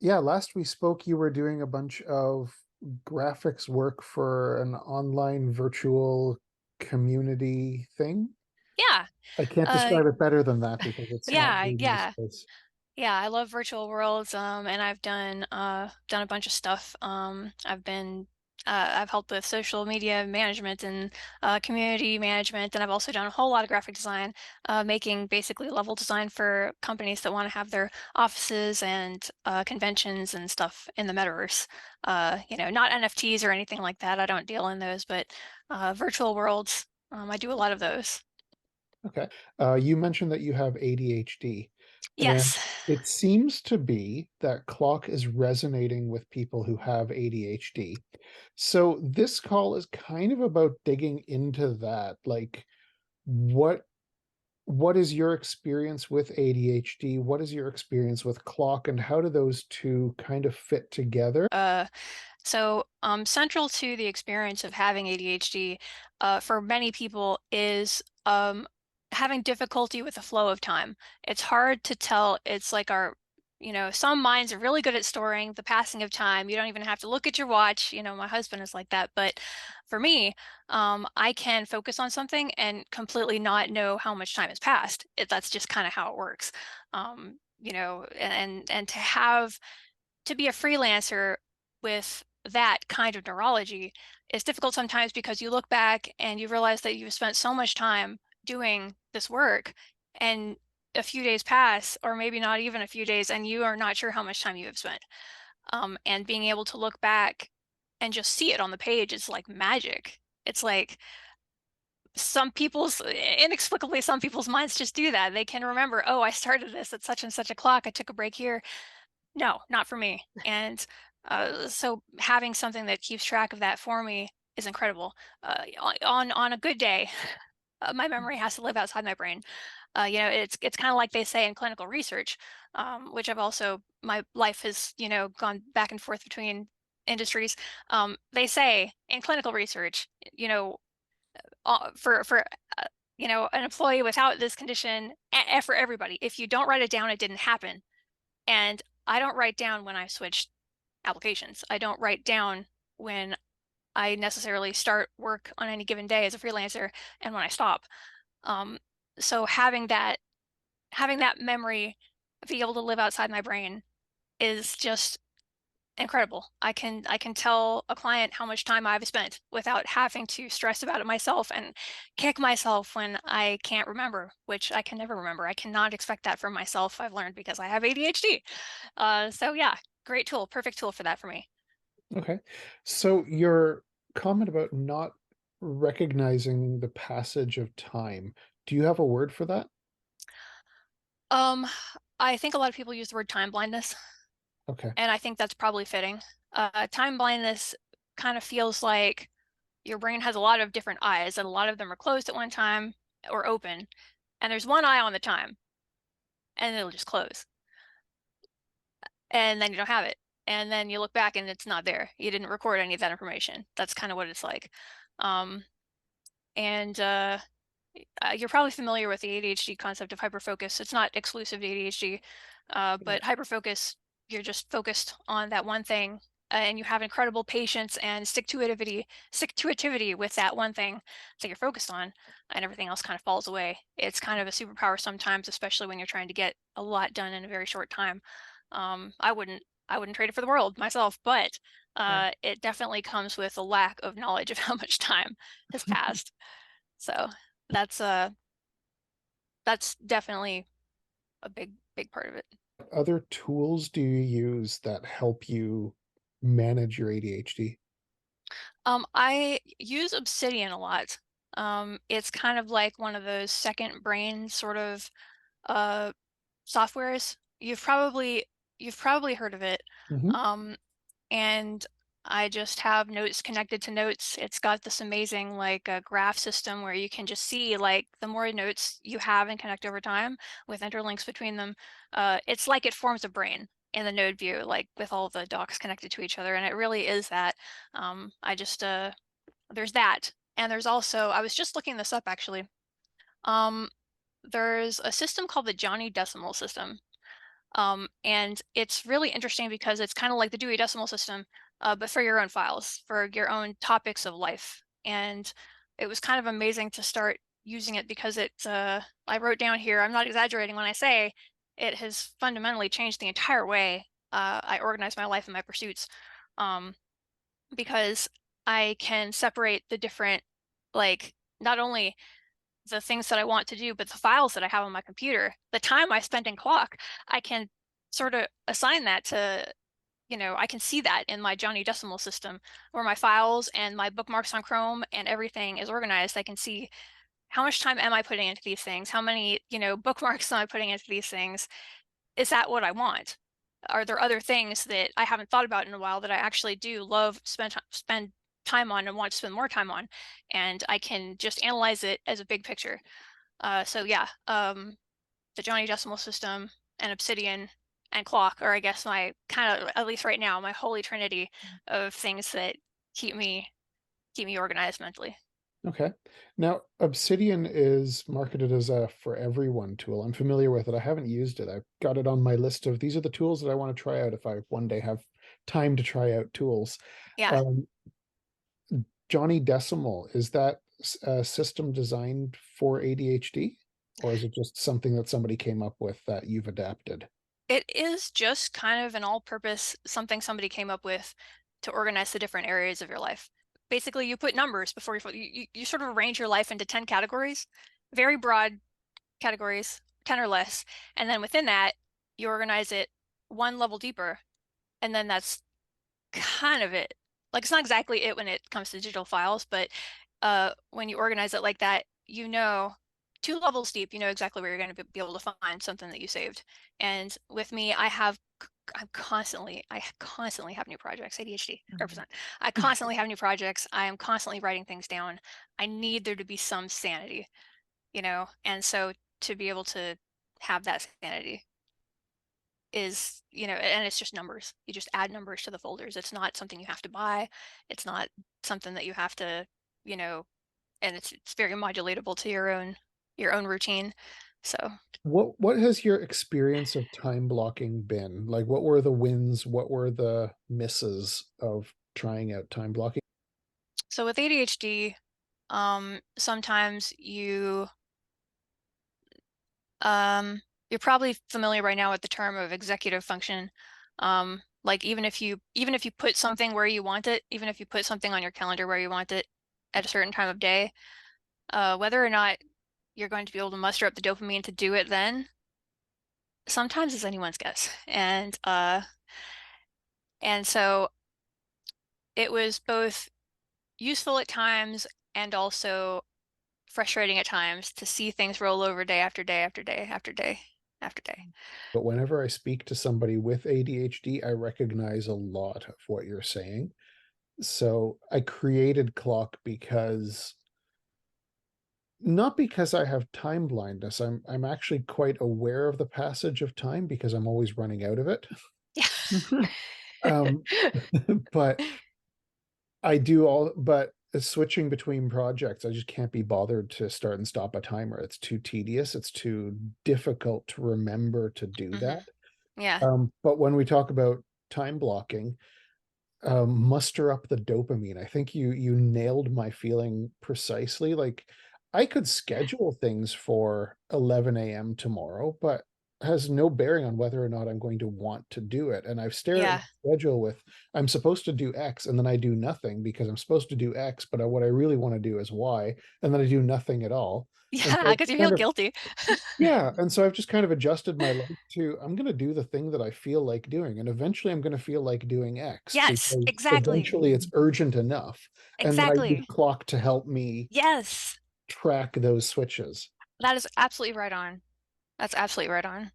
Yeah, last we spoke, you were doing a bunch of graphics work for an online virtual community thing. Yeah. I can't Uh, describe it better than that because it's not yeah, really my yeah. space. Yeah, I love virtual worlds, and I've done a bunch of stuff. I've helped with social media management and community management, and I've also done a whole lot of graphic design, making basically level design for companies that want to have their offices and conventions and stuff in the metaverse. Not NFTs or anything like that. I don't deal in those, but virtual worlds. I do a lot of those. Okay. You mentioned that you have ADHD, and Yes. it seems to be that Clock is resonating with people who have ADHD. So this call is kind of about digging into that. Like, what what is your experience with ADHD? What is your experience with Clock, and how do those two kind of fit together? Uh, Central to the experience of having ADHD, for many people is having difficulty with the flow of time. It's hard to tell. It's like some minds are really good at storing the passing of time. You don't even have to look at your watch. My husband is like that. But for me, I can focus on something and completely not know how much time has passed. That's just kind of how it works. And to be a freelancer with that kind of neurology is difficult sometimes because you look back and you realize that you've spent so much time doing this work and a few days pass, or maybe not even a few days, and you are not sure how much time you have spent. And being able to look back and just see it on the page is like magic. It's like inexplicably, some people's minds just do that. They can remember, oh, I started this at such and such a clock. I took a break here. No, not for me. And so having something that keeps track of that for me is incredible. On a good day, my memory has to live outside my brain. It's kind of like they say in clinical research, which my life has gone back and forth between industries. They say in clinical research, for an employee without this condition, and for everybody, if you don't write it down, it didn't happen. And I don't write down when I switch applications. I don't write down when I necessarily start work on any given day as a freelancer and when I stop. Um, so having that memory be able to live outside my brain is just incredible. I can tell a client how much time I've spent without having to stress about it myself and kick myself when I can't remember, which I can never remember. I cannot expect that from myself. I've learned because I have ADHD. So yeah, great tool, perfect tool for that for me. Okay. So your comment about not recognizing the passage of time, do you have a word for that? Um, I think a lot of people use the word time blindness, Okay. and I think that's probably fitting. Time blindness kind of feels like your brain has a lot of different eyes, and a lot of them are closed at one time or open, and there's one eye on the time, and it'll just close, and then you don't have it, and then you look back and it's not there. You didn't record any of that information. That's kind of what it's like. Um, and You're probably familiar with the ADHD concept of hyperfocus. It's not exclusive to ADHD, Yeah. but hyperfocus, you're just focused on that one thing, and you have incredible patience and stick to activity with that one thing that you're focused on, and everything else kind of falls away. It's kind of a superpower sometimes, especially when you're trying to get a lot done in a very short time. I wouldn't trade it for the world myself, but Yeah. it definitely comes with a lack of knowledge of how much time has passed. So that's uh that's definitely a big part of it. Other tools do you use that help you manage your ADHD? I use Obsidian a lot. It's kind of like one of those second brain sort of uh softwares. You've probably heard of it. Hmm. Um, and I just have notes connected to notes. It's got this amazing like graph system where you can just see like the more notes you have and connect over time with interlinks between them, it's like it forms a brain in the node view, like with all the docs connected to each other. And it really is that. I just There's that, and there's also I was just looking this up actually. Um, there's a system called the Johnny Decimal System, And it's really interesting because it's kind of like the Dewey Decimal System, but for your own files, for your own topics of life. And it was kind of amazing to start using it because I wrote down here, I'm not exaggerating when I say it has fundamentally changed the entire way I organize my life and my pursuits. Um, because I can separate the different, like, not only the things that I want to do, but the files that I have on my computer, the time I spend in Clock, I can sort of assign that to, I can see that in my Johnny Decimal System where my files and my bookmarks on Chrome and everything is organized. I can see how much time am I putting into these things? How many, bookmarks am I putting into these things? Is that what I want? Are there other things that I haven't thought about in a while that I actually do love spend time on and want to spend more time on? And I can just analyze it as a big picture. So yeah, the Johnny Decimal System and Obsidian and Clock are, I guess, my kind of, at least right now, my holy trinity of things that keep me organized mentally. Okay. Now, Obsidian is marketed as a for everyone tool. I'm familiar with it. I haven't used it. I've got it on my list of these are the tools that I want to try out if I one day have time to try out tools. Yeah, Um, Johnny Decimal, is that a system designed for ADHD? Or is it just something that somebody came up with that you've adapted? it is just kind of an all-purpose something somebody came up with to organize the different areas of your life. Basically, you put numbers before you sort of arrange your life into 10 categories, very broad categories, 10 or less, and then within that, you organize it one level deeper, and then that's kind of it. Like, it's not exactly it when it comes to digital files, but when you organize it like that, 2 levels deep, you know exactly where you're going to be able to find something that you saved. And with me, I constantly have new projects. ADHD represent. I constantly have new projects. I am constantly writing things down. I need there to be some sanity, and so to be able to have that sanity is, and it's just numbers. You just add numbers to the folders. It's not something you have to buy. It's not something that you have to, you know, and it's very modulatable to your own routine. So What has your experience of time blocking been? Like, what were the wins? What were the misses of trying out time blocking? so with ADHD, sometimes you're probably familiar right now with the term of executive function. Like even if you put something where you want it, even if you put something on your calendar where you want it at a certain time of day, whether or not you're going to be able to muster up the dopamine to do it then, sometimes it's anyone's guess. And so it was both useful at times and also frustrating at times to see things roll over day after day after day after day after day. But whenever I speak to somebody with ADHD, I recognize a lot of what you're saying. So I created Clock because not because I have time blindness. I'm actually quite aware of the passage of time because I'm always running out of it. Yeah. Um, but switching between projects, I just can't be bothered to start and stop a timer. It's too tedious. It's too difficult to remember to do that. hmm Yeah. But when we talk about time blocking, muster up the dopamine. I think you nailed my feeling precisely. Like, I could schedule things for 11 a.m. tomorrow, but has no bearing on whether or not I'm going to want to do it. And I've stared at my Yeah. schedule with I'm supposed to do X and then I do nothing because I'm supposed to do X, but what I really want to do is Y, and then I do nothing at all. And Yeah, so because you feel kind of guilty. yeah, and so I've just kind of adjusted my life to I'm gonna do the thing that I feel like doing, and eventually I'm gonna feel like doing X Yes, because exactly. eventually it's urgent enough, and then I use Exactly. Clock to help me Yes. track those switches. That is absolutely right on. That's absolutely right on.